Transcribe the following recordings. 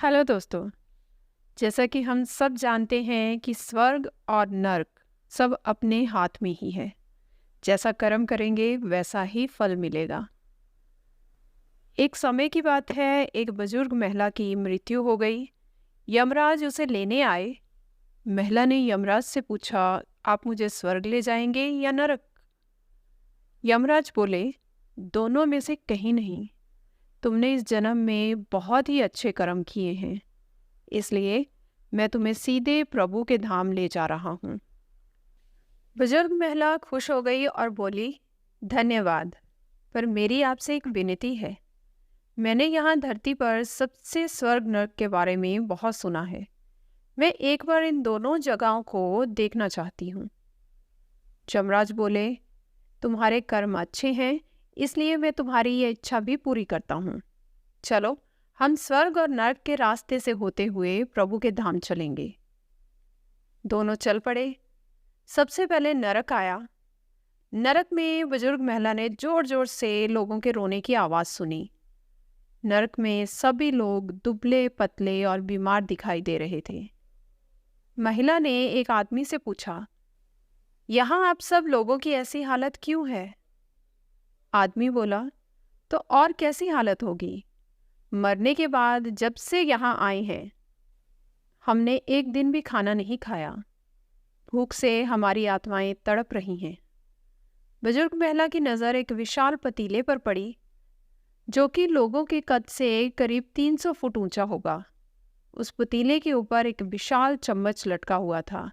Hello दोस्तों। जैसा कि हम सब जानते हैं कि स्वर्ग और नर्क सब अपने हाथ में ही है। जैसा कर्म करेंगे वैसा ही फल मिलेगा। एक समय की बात है, एक बुजुर्ग महिला की मृत्यु हो गई। यमराज उसे लेने आए। महिला ने यमराज से पूछा, आप मुझे स्वर्ग ले जाएंगे या नरक? यमराज बोले, दोनों में से कहीं नहीं। तुमने इस जन्म में बहुत ही अच्छे कर्म किए हैं, इसलिए मैं तुम्हें सीधे प्रभु के धाम ले जा रहा हूँ। बुजुर्ग महिला खुश हो गई और बोली, धन्यवाद, पर मेरी आपसे एक विनती है। मैंने यहाँ धरती पर सबसे स्वर्ग नर्क के बारे में बहुत सुना है। मैं एक बार इन दोनों जगहों को देखना चाहती हूँ। यमराज बोले, तुम्हारे कर्म अच्छे हैं, इसलिए मैं तुम्हारी ये इच्छा भी पूरी करता हूँ। चलो, हम स्वर्ग और नर्क के रास्ते से होते हुए प्रभु के धाम चलेंगे। दोनों चल पड़े। सबसे पहले नरक आया। नरक में बुजुर्ग महिला ने जोर जोर से लोगों के रोने की आवाज़ सुनी। नरक में सभी लोग दुबले पतले और बीमार दिखाई दे रहे थे। महिला ने एक आदमी से पूछा, यहाँ आप सब लोगों की ऐसी हालत क्यों है? आदमी बोला, तो और कैसी हालत होगी? मरने के बाद जब से यहाँ आए हैं, हमने एक दिन भी खाना नहीं खाया। भूख से हमारी आत्माएं तड़प रही हैं। बुजुर्ग महिला की नज़र एक विशाल पतीले पर पड़ी, जो कि लोगों के कद से करीब 300 फुट ऊंचा होगा। उस पतीले के ऊपर एक विशाल चम्मच लटका हुआ था।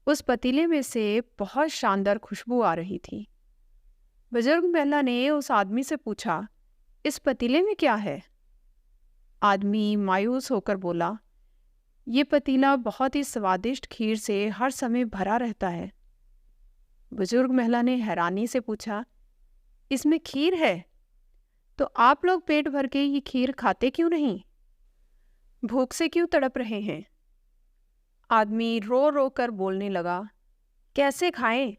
उस पतीले में से बहुत शानदार खुशबू आ रही थी। बुजुर्ग महिला ने उस आदमी से पूछा, इस पतीले में क्या है? आदमी मायूस होकर बोला, ये पतीला बहुत ही स्वादिष्ट खीर से हर समय भरा रहता है। बुजुर्ग महिला ने हैरानी से पूछा, इसमें खीर है? तो आप लोग पेट भर के ये खीर खाते क्यों नहीं? भूख से क्यों तड़प रहे हैं? आदमी रो रो कर बोलने लगा, कैसे खाएं?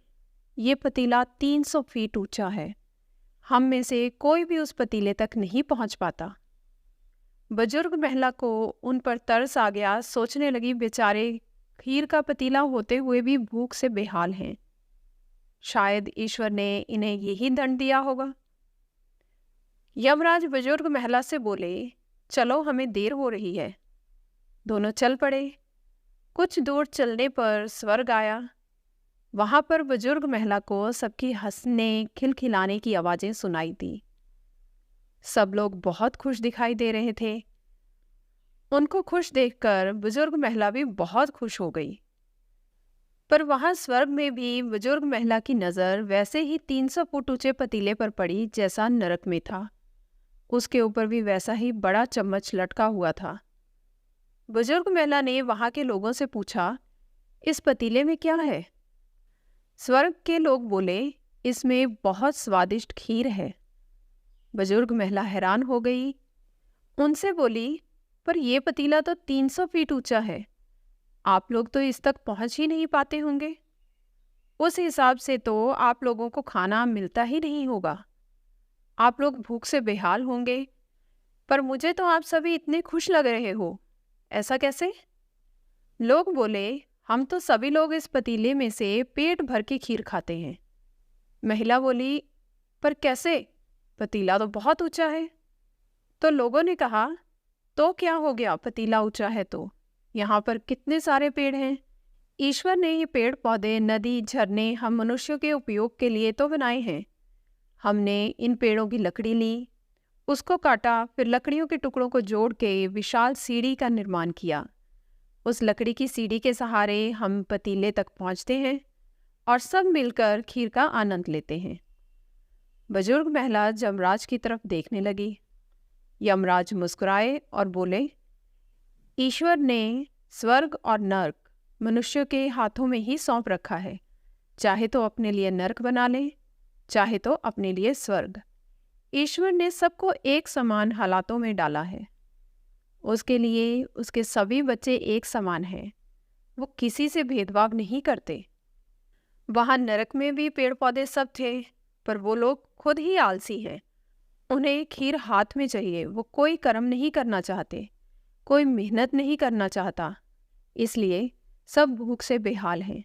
ये पतीला 300 फीट ऊंचा है। हम में से कोई भी उस पतीले तक नहीं पहुंच पाता। बुजुर्ग महिला को उन पर तरस आ गया। सोचने लगी, बेचारे खीर का पतीला होते हुए भी भूख से बेहाल हैं। शायद ईश्वर ने इन्हें यही दंड दिया होगा। यमराज बुजुर्ग महिला से बोले, चलो, हमें देर हो रही है। दोनों चल पड़े। कुछ दूर चलने पर स्वर्ग आया। वहां पर बुजुर्ग महिला को सबकी हंसने खिलखिलाने की आवाजें सुनाई दी। सब लोग बहुत खुश दिखाई दे रहे थे। उनको खुश देखकर बुजुर्ग महिला भी बहुत खुश हो गई। पर वहां स्वर्ग में भी बुजुर्ग महिला की नज़र वैसे ही 300 फुट ऊंचे पतीले पर पड़ी जैसा नरक में था। उसके ऊपर भी वैसा ही बड़ा चम्मच लटका हुआ था। बुजुर्ग महिला ने वहां के लोगों से पूछा, इस पतीले में क्या है? स्वर्ग के लोग बोले, इसमें बहुत स्वादिष्ट खीर है। बुजुर्ग महिला हैरान हो गई। उनसे बोली, पर यह पतीला तो 300 फीट ऊंचा है। आप लोग तो इस तक पहुंच ही नहीं पाते होंगे। उस हिसाब से तो आप लोगों को खाना मिलता ही नहीं होगा। आप लोग भूख से बेहाल होंगे। पर मुझे तो आप सभी इतने खुश लग रहे हो, ऐसा कैसे? लोग बोले, हम तो सभी लोग इस पतीले में से पेट भर के खीर खाते हैं। महिला बोली, पर कैसे? पतीला तो बहुत ऊंचा है। तो लोगों ने कहा, तो क्या हो गया, पतीला ऊंचा है तो यहाँ पर कितने सारे पेड़ हैं। ईश्वर ने ये पेड़ पौधे, नदी, झरने हम मनुष्यों के उपयोग के लिए तो बनाए हैं। हमने इन पेड़ों की लकड़ी ली, उसको काटा, फिर लकड़ियों के टुकड़ों को जोड़ के विशाल सीढ़ी का निर्माण किया। उस लकड़ी की सीढ़ी के सहारे हम पतीले तक पहुँचते हैं और सब मिलकर खीर का आनंद लेते हैं। बुजुर्ग महिला यमराज की तरफ देखने लगी। यमराज मुस्कुराए और बोले, ईश्वर ने स्वर्ग और नर्क मनुष्यों के हाथों में ही सौंप रखा है। चाहे तो अपने लिए नर्क बना ले, चाहे तो अपने लिए स्वर्ग। ईश्वर ने सबको एक समान हालातों में डाला है। उसके लिए उसके सभी बच्चे एक समान हैं। वो किसी से भेदभाव नहीं करते। वहाँ नरक में भी पेड़ पौधे सब थे, पर वो लोग खुद ही आलसी हैं। उन्हें खीर हाथ में चाहिए, वो कोई कर्म नहीं करना चाहते। कोई मेहनत नहीं करना चाहता, इसलिए सब भूख से बेहाल हैं।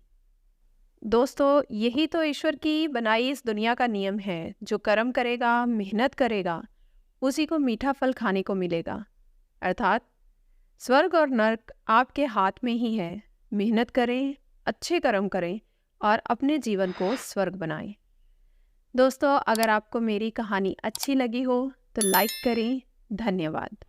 दोस्तों, यही तो ईश्वर की बनाई इस दुनिया का नियम है। जो कर्म करेगा, मेहनत करेगा, उसी को मीठा फल खाने को मिलेगा। अर्थात स्वर्ग और नर्क आपके हाथ में ही है। मेहनत करें, अच्छे कर्म करें और अपने जीवन को स्वर्ग बनाएं। दोस्तों, अगर आपको मेरी कहानी अच्छी लगी हो तो लाइक करें। धन्यवाद।